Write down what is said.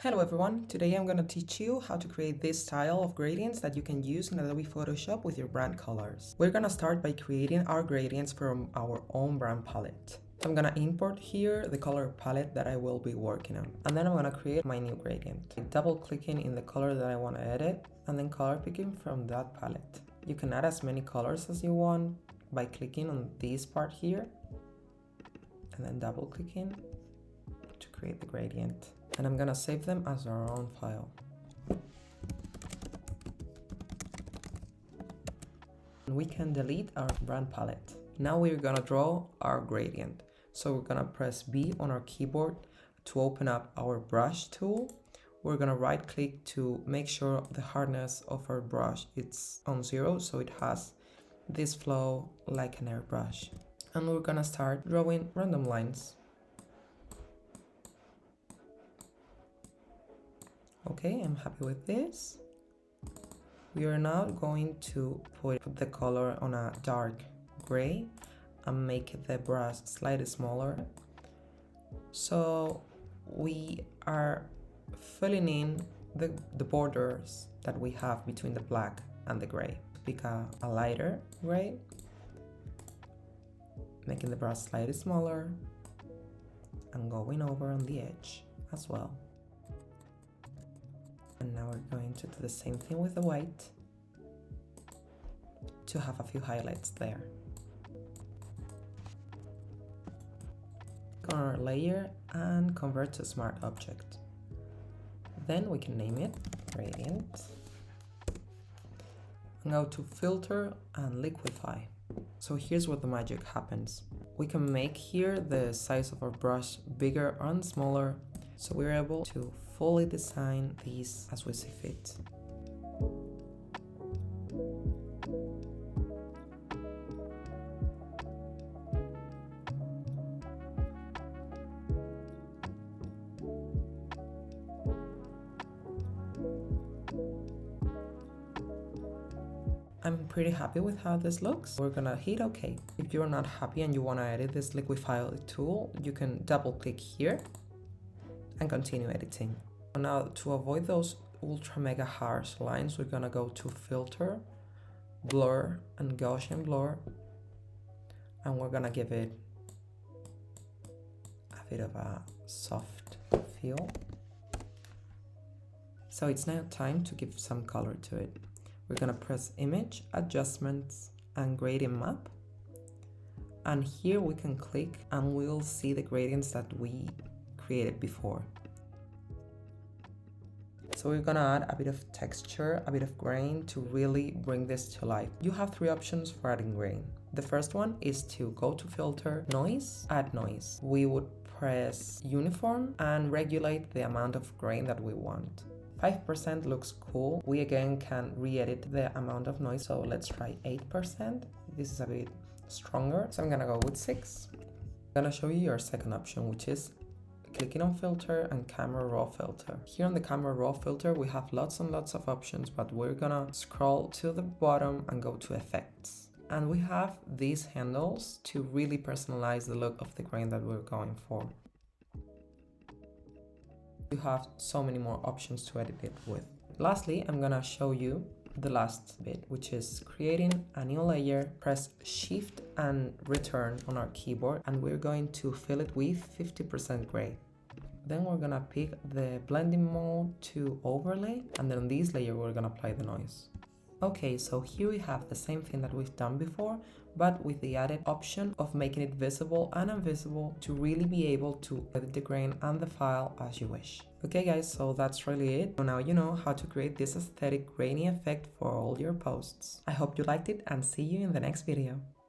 Hello everyone, today I'm going to teach you how to create this style of gradients that you can use in Adobe Photoshop with your brand colors. We're going to start by creating our gradients from our own brand palette. So I'm going to import here the color palette that I will be working on. And then I'm going to create my new gradient. Double clicking in the color that I want to edit and then color picking from that palette. You can add as many colors as you want by clicking on this part here and then double clicking to create the gradient. And I'm gonna save them as our own file. And we can delete our brand palette. Now we're gonna draw our gradient. So we're gonna press B on our keyboard to open up our brush tool. We're gonna right click to make sure the hardness of our brush is on 0, so it has this flow like an airbrush. And we're gonna start drawing random lines. Okay, I'm happy with this. We are now going to put the color on a dark gray and make the brush slightly smaller. So we are filling in the borders that we have between the black and the gray. Pick a lighter gray, making the brush slightly smaller and going over on the edge as well. And now we're going to do the same thing with the white to have a few highlights there. Go on our layer and convert to smart object. Then we can name it gradient. And go to filter and liquify. So here's where the magic happens. We can make here the size of our brush bigger and smaller, so we're able to fully design these as we see fit. I'm pretty happy with how this looks. We're gonna hit OK. If you're not happy and you wanna edit this liquify tool, you can double click here and continue editing. Now to avoid those ultra mega harsh lines, we're gonna go to filter, blur and Gaussian blur, and we're gonna give it a bit of a soft feel. So it's now time to give some color to it. We're gonna press image, adjustments and gradient map, and here we can click and we'll see the gradients that we created before. So we're gonna add a bit of texture, a bit of grain to really bring this to life. You have 3 options for adding grain. The first one is to go to filter, noise, add noise. We would press uniform and regulate the amount of grain that we want. 5% looks cool. We again can re-edit the amount of noise, so let's try 8%. This is a bit stronger, so I'm gonna go with 6. I'm gonna show you your second option, which is clicking on filter and camera raw filter. Here on the camera raw filter we have lots and lots of options, but we're gonna scroll to the bottom and go to effects. And we have these handles to really personalize the look of the grain that we're going for. You have so many more options to edit it with. Lastly, I'm gonna show you the last bit, which is creating a new layer. Press shift and return on our keyboard and we're going to fill it with 50% gray. Then we're gonna pick the blending mode to overlay, and then on this layer we're gonna apply the noise. Okay, so here we have the same thing that we've done before, but with the added option of making it visible and invisible to really be able to edit the grain and the file as you wish. Okay guys, so that's really it. So now you know how to create this aesthetic grainy effect for all your posts. I hope you liked it and see you in the next video.